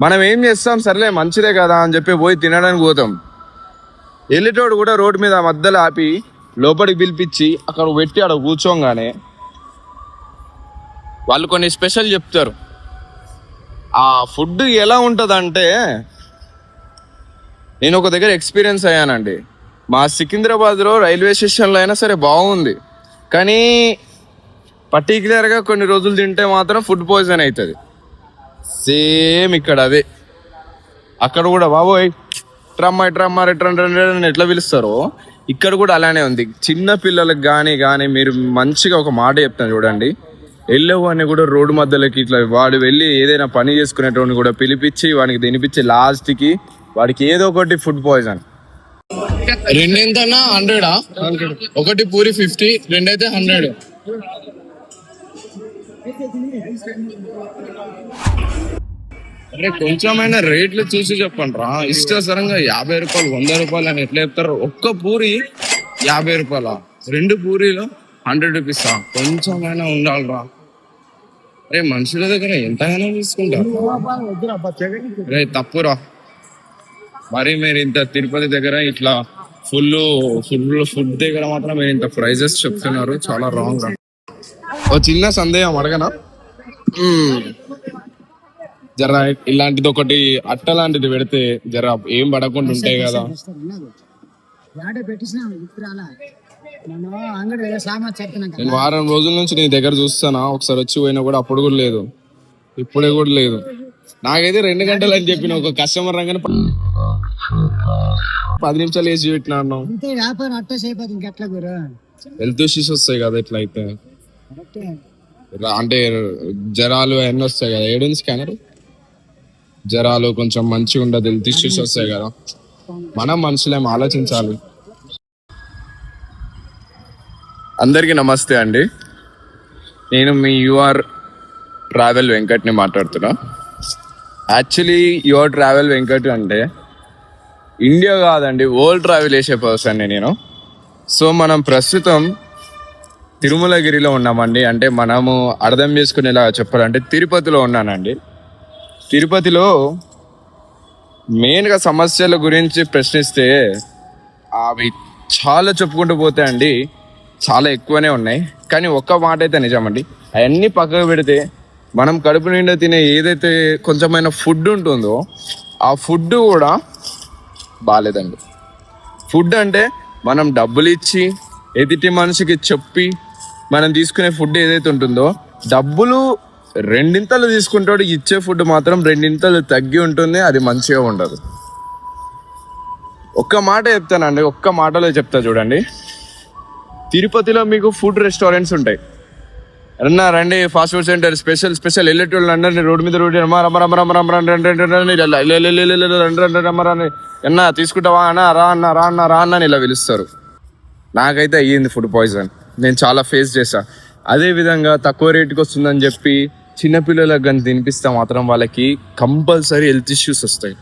మనం ఏం చేస్తాం, సర్లే మంచిదే కదా అని చెప్పి పోయి తినడానికి పోతాం. వెళ్ళేటోడు కూడా రోడ్డు మీద మధ్యలో ఆపి లోపలికి పిలిపించి అక్కడ పెట్టి అక్కడ కూర్చోగానే వాళ్ళు కొన్ని స్పెషల్ చెప్తారు. ఆ ఫుడ్ ఎలా ఉంటుందంటే, నేను ఒక దగ్గర ఎక్స్పీరియన్స్ అయ్యానండి. మా సికింద్రాబాద్లో రైల్వే స్టేషన్లో అయినా సరే బాగుంది, కానీ పర్టికులర్గా కొన్ని రోజులు తింటే మాత్రం ఫుడ్ పాయిజన్ అవుతుంది. సేమ్ ఇక్కడ అదే. అక్కడ కూడా బాబోయ్ ట్రమ్మా ట్రమ్మా అని ఎట్లా పిలుస్తారో ఇక్కడ కూడా అలానే ఉంది. చిన్న పిల్లలకు కానీ మీరు మంచిగా ఒక మాట చెప్తాను చూడండి, వెళ్ళవు అని కూడా రోడ్డు మధ్యలోకి ఇట్లా వాడు వెళ్ళి ఏదైనా పని చేసుకునేటోడిని కూడా పిలిపించి వాడికి తినిపించి లాస్ట్కి వాడికి ఏదో ఒకటి ఫుడ్ పాయిజన్. రెండెంతనా 100? ఒకటి పూరి 50, రెండైతే 100. అరే కొంచెమైనా రేట్లు చూసి చెప్పండి రా. ఇష్టసరంగా 50 రూపాయలు 100 రూపాయలు అని ఎట్లా చెప్తారు? ఒక్క పూరి 50 రూపాయల, 2 పూరీలు 100 రూపీస్. కొంచెమైనా ఉండాలిరా. అరే మనుషుల దగ్గర ఎంతగానో తీసుకుంటారు. రే తప్పురా. మరి మీరు ఇంత తిరుపతి దగ్గర ఇట్లా ఫుల్ ఫుడ్ దగ్గర మాత్రం మీరు ఇంత ప్రైజెస్ చెప్తున్నారు, చాలా రాంగ్ రా. ఓ చిన్న సందేహం అడగనా? జర ఇలాంటిది ఒకటి అట్ట లాంటిది పెడితే జర ఏం పడకుండా ఉంటాయి కదా. నేను వారం రోజుల నుంచి నీ దగ్గర చూస్తానా, ఒకసారి వచ్చి పోయినా కూడా అప్పుడు కూడా లేదు, ఇప్పుడే కూడా లేదు. నాకైతే 2 గంటలు అని చెప్పిన ఒక కస్టమర్ రంగానే 10 నిమిషాలు వేసి పెట్టినాను. హెల్త్ ఇష్యూస్ వస్తాయి కదా ఇట్లా అయితే. అంటే జ్వరాలు అవన్నీ వస్తాయి కదా. ఏడుంది స్కానర్? జ్వరాలు కొంచెం మంచిగా ఉండదు, హెల్త్ ఇష్యూస్ వస్తాయి కదా. మనం మనుషులేం ఆలోచించాలి. అందరికీ నమస్తే అండి. నేను మీ యూఆర్ ట్రావెల్ వెంకట్ని మాట్లాడుతున్నా. యాక్చువల్లీ యూఆర్ ట్రావెల్ వెంకట్ అంటే ఇండియా కాదండి, వరల్డ్ ట్రావెల్ చేసే పర్సన్ని నేను. సో మనం ప్రస్తుతం తిరుమలగిరిలో ఉన్నామండి. అంటే మనము అర్థం చేసుకునేలా చెప్పాలంటే తిరుపతిలో ఉన్నానండి. తిరుపతిలో మెయిన్గా సమస్యల గురించి ప్రశ్నిస్తే అవి చాలా చెప్పుకుంటూ పోతే అండి చాలా ఎక్కువనే ఉన్నాయి. కానీ ఒక్క మాట అయితే నిజమండి, అవన్నీ పక్కకు పెడితే మనం కడుపు నిండా తినే ఏదైతే కొంచెమైన ఫుడ్ ఉంటుందో ఆ ఫుడ్ కూడా బాగాలేదండి. ఫుడ్ అంటే మనం డబ్బులు ఇచ్చి ఎదుటి మనిషికి చెప్పి మనం తీసుకునే ఫుడ్ ఏదైతే ఉంటుందో డబ్బులు 2 తీసుకుంటాడు, ఇచ్చే ఫుడ్ మాత్రం 2 తగ్గి ఉంటుంది. అది మంచిగా ఉండదు. ఒక్క మాట చెప్తానండి, ఒక్క మాటలో చెప్తా చూడండి. తిరుపతిలో మీకు ఫుడ్ రెస్టారెంట్స్ ఉంటాయి. రండి ఫాస్ట్ ఫుడ్ సెంటర్ స్పెషల్ వెళ్ళేటోళ్ళు అందరినీ రోడ్డు మీద ఎన్నా తీసుకుంటావా అన్నా రా అన్న ఇలా పిలుస్తారు. నాకైతే అయ్యింది ఫుడ్ పాయిజన్, నేను చాలా ఫేస్ చేశా. అదేవిధంగా తక్కువ రేటుకి వస్తుందని చెప్పి చిన్నపిల్లలకు కానీ తినిపిస్తే మాత్రం వాళ్ళకి కంపల్సరీ హెల్త్ ఇష్యూస్ వస్తాయి.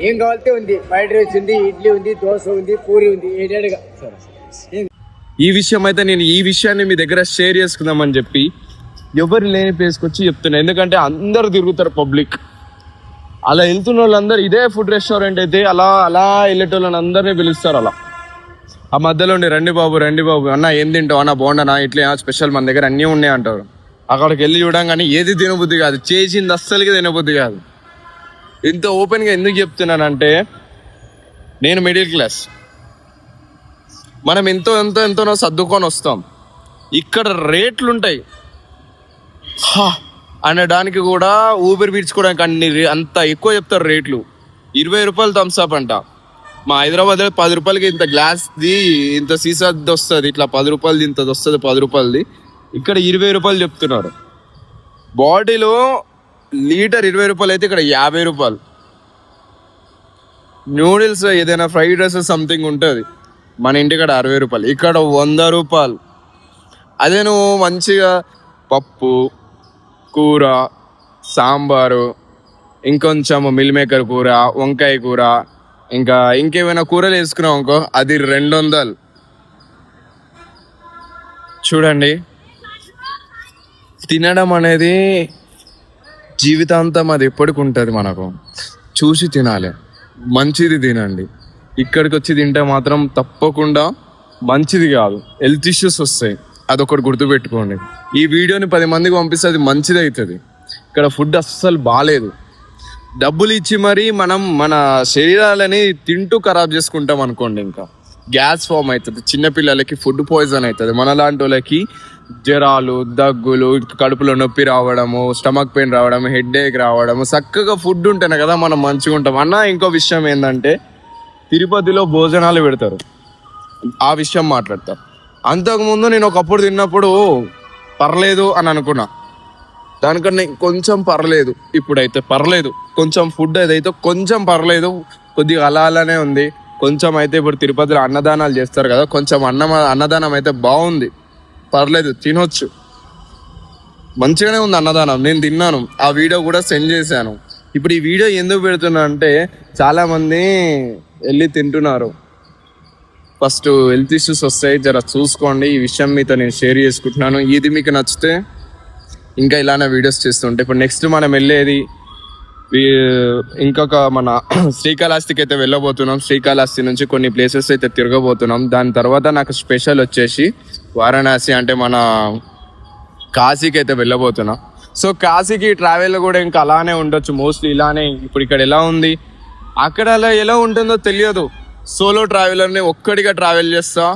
ఏం కావాలంటే ఉంది, ఫ్రైడ్ రైస్ ఉంది, ఇడ్లీ ఉంది, దోశ ఉంది, పూరి ఉంది, ఏడేడుగా. ఈ విషయం అయితే నేను ఈ విషయాన్ని మీ దగ్గర షేర్ చేసుకుందామని చెప్పి ఎవరు లేని ప్లేస్కి వచ్చి చెప్తున్నా. ఎందుకంటే అందరు తిరుగుతారు పబ్లిక్. అలా వెళ్తున్న వాళ్ళందరూ ఇదే ఫుడ్ రెస్టారెంట్ అయితే అలా వెళ్ళేటోళ్ళని అందరినీ పిలుస్తారు. అలా ఆ మధ్యలో ఉండి రండి బాబు అన్న ఏం తింటావు అన్న, బాగుండనా, ఇట్లా స్పెషల్ మన దగ్గర అన్నీ ఉన్నాయి అంటారు. అక్కడికి వెళ్ళి చూడంగానే ఏది తినబుద్ధి కాదు, చేసింది అస్సలకి తినబుద్ధి కాదు. ఇంత ఓపెన్గా ఎందుకు చెప్తున్నానంటే నేను మిడిల్ క్లాస్, మనం ఎంతోనో సర్దుకొని వస్తాం. ఇక్కడ రేట్లు ఉంటాయి అనడానికి కూడా ఊపిరి పీల్చుకోవడానికి అంత ఎక్కువ చెప్తారు రేట్లు. 20 రూపాయలు థమ్స్అప్ అంట. మా హైదరాబాద్లో 10 రూపాయలకి ఇంత గ్లాస్ది ఇంత సీసాది వస్తుంది, ఇట్లా 10 రూపాయలది ఇంతది వస్తుంది, 10 రూపాయలది. ఇక్కడ 20 రూపాయలు చెప్తున్నారు. బాడీలో లీటర్ 20 రూపాయలు అయితే ఇక్కడ 50 రూపాయలు. నూడిల్స్ ఏదైనా ఫ్రైడ్ రైస్ సంథింగ్ ఉంటుంది, మన ఇంటికాడ 60 రూపాయలు, ఇక్కడ 100 రూపాయలు. అదే నువ్వు మంచిగా పప్పు, కూర, సాంబారు, ఇంకొంచెం మిల్ మేకర్ కూర, వంకాయ కూర, ఇంకా ఇంకేమైనా కూరలు వేసుకున్నాం అనుకో అది 200. చూడండి, తినడం అనేది జీవితాంతం అది ఎప్పటికి ఉంటుంది. మనకు చూసి తినాలి, మంచిది తినండి. ఇక్కడికి వచ్చి తింటే మాత్రం తప్పకుండా మంచిది కాదు, హెల్త్ ఇష్యూస్ వస్తాయి. అదొకటి గుర్తుపెట్టుకోండి. ఈ వీడియోని 10 మందికి పంపిస్తే అది మంచిది అవుతుంది. ఇక్కడ ఫుడ్ అస్సలు బాగాలేదు. డబ్బులు ఇచ్చి మరీ మనం మన శరీరాలని తింటూ ఖరాబ్ చేసుకుంటాం అనుకోండి, ఇంకా గ్యాస్ ఫామ్ అవుతుంది. చిన్నపిల్లలకి ఫుడ్ పాయిజన్ అవుతుంది. మనలాంటి వాళ్ళకి జ్వరాలు, దగ్గులు, కడుపులో నొప్పి రావడము, స్టమక్ పెయిన్ రావడం, హెడేక్ రావడము. చక్కగా ఫుడ్ ఉంటేనే కదా మనం మంచిగా ఉంటాం. అన్న ఇంకో విషయం ఏంటంటే తిరుపతిలో భోజనాలు పెడతారు, ఆ విషయం మాట్లాడతా. అంతకుముందు నేను ఒకప్పుడు తిన్నప్పుడు పర్లేదు అని అనుకున్నా, దానికన్నా కొంచెం పర్లేదు. ఇప్పుడైతే పర్లేదు, కొంచెం ఫుడ్ ఏదైతే కొంచెం పర్లేదు, కొద్దిగా అలానే ఉంది. కొంచెం అయితే ఇప్పుడు తిరుపతిలో అన్నదానాలు చేస్తారు కదా, కొంచెం అన్నదానం అయితే బాగుంది, పర్లేదు, తినొచ్చు, మంచిగానే ఉంది అన్నదానం. నేను తిన్నాను, ఆ వీడియో కూడా సెండ్ చేశాను. ఇప్పుడు ఈ వీడియో ఎందుకు పెడుతున్నా అంటే చాలామంది వెళ్ళి తింటున్నారు. ఫస్ట్ హెల్త్ ఇష్యూస్ వస్తాయి, జర చూసుకోండి. ఈ విషయం మీతో నేను షేర్ చేసుకుంటున్నాను. ఇది మీకు నచ్చితే ఇంకా ఇలానే వీడియోస్ చేస్తుంటే. ఇప్పుడు నెక్స్ట్ మనం వెళ్ళేది ఇంకొక మన శ్రీకాళహస్తికి అయితే వెళ్ళబోతున్నాం. శ్రీకాళహస్తి నుంచి కొన్ని ప్లేసెస్ అయితే తిరగబోతున్నాం. దాని తర్వాత నాకు స్పెషల్ వచ్చేసి వారణాసి, అంటే మన కాశీకి అయితే వెళ్ళబోతున్నాం. సో కాశీకి ట్రావెల్ కూడా ఇంకా అలానే ఉండొచ్చు, మోస్ట్లీ ఇలానే. ఇప్పుడు ఇక్కడ ఎలా ఉంది, అక్కడ అలా ఎలా ఉంటుందో తెలియదు. సోలో ట్రావెలర్ని ఒక్కడిగా ట్రావెల్ చేస్తా.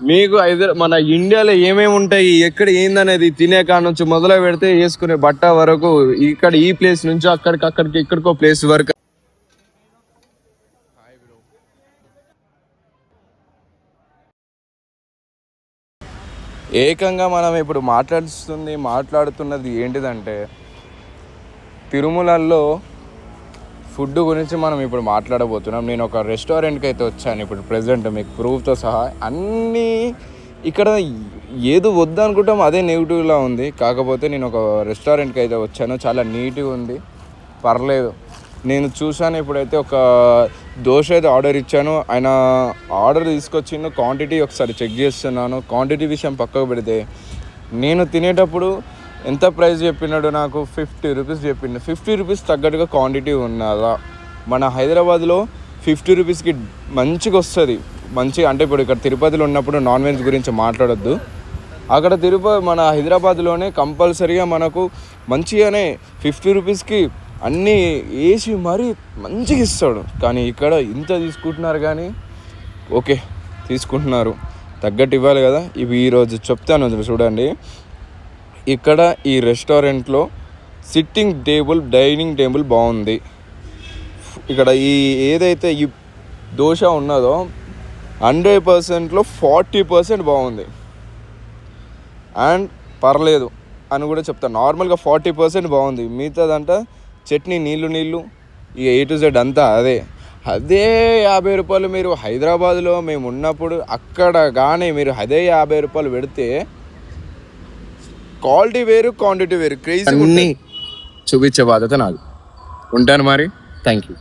మీకు మన ఇండియాలో ఏమేమి ఉంటాయి, ఎక్కడ ఏందనేది, తినే కాడ నుంచి మొదలు పెడితే వేసుకునే బట్ట వరకు, ఇక్కడ ఈ ప్లేస్ నుంచి అక్కడికి ఇక్కడికో ప్లేస్ వరకు. ఏకంగా మనం ఇప్పుడు మాట్లాడుతున్నది ఏంటిదంటే తిరుమలలో ఫుడ్ గురించి మనం ఇప్పుడు మాట్లాడబోతున్నాం. నేను ఒక రెస్టారెంట్కి అయితే వచ్చాను ఇప్పుడు ప్రెజెంట్, మీకు ప్రూఫ్తో సహా. అన్నీ ఇక్కడ ఏది వద్దనుకుంటాం అదే నెగిటివ్లా ఉంది. కాకపోతే నేను ఒక రెస్టారెంట్కి అయితే వచ్చాను, చాలా నీట్గా ఉంది, పర్లేదు. నేను చూశాను. ఇప్పుడైతే ఒక దోశ అయితే ఆర్డర్ ఇచ్చాను, ఆయన ఆర్డర్ తీసుకొచ్చిండు. క్వాంటిటీ ఒకసారి చెక్ చేస్తున్నాను. క్వాంటిటీ విషయం పక్కకు పెడితే నేను తినేటప్పుడు ఎంత ప్రైస్ చెప్పినాడు, నాకు 50 రూపీస్ చెప్పిండు. 50 రూపీస్ తగ్గట్టుగా క్వాంటిటీ ఉన్నదా? మన హైదరాబాద్లో 50 రూపీస్కి మంచిగా వస్తుంది, మంచిగా. అంటే ఇప్పుడు ఇక్కడ తిరుపతిలో ఉన్నప్పుడు నాన్ వెజ్ గురించి మాట్లాడొద్దు. అక్కడ మన హైదరాబాద్లోనే కంపల్సరీగా మనకు మంచిగానే 50 రూపీస్కి అన్నీ వేసి మరీ మంచిగా ఇస్తాడు. కానీ ఇక్కడ ఇంత తీసుకుంటున్నారు, కానీ ఓకే తీసుకుంటున్నారు, తగ్గట్టు ఇవ్వాలి కదా. ఇవి ఈరోజు చెప్తాను చూడండి. ఇక్కడ ఈ రెస్టారెంట్లో సిట్టింగ్ టేబుల్, డైనింగ్ టేబుల్ బాగుంది. ఇక్కడ ఈ ఏదైతే ఈ దోశ ఉన్నదో 100%లో 40% బాగుంది అండ్ పర్లేదు అని కూడా చెప్తాను. నార్మల్గా 40% బాగుంది, మిగతాదంట చట్నీ నీళ్ళు, ఇక A to Z అంతా అదే 50 రూపాయలు. మీరు హైదరాబాద్లో మేము ఉన్నప్పుడు అక్కడ కానీ మీరు అదే 50 రూపాయలు పెడితే క్వాలిటీ వేరు, క్వాంటిటీ వేరు, క్రేజీ అన్నీ చూపించే బాధ్యత నాది. ఉంటాను మరి, థ్యాంక్ యూ.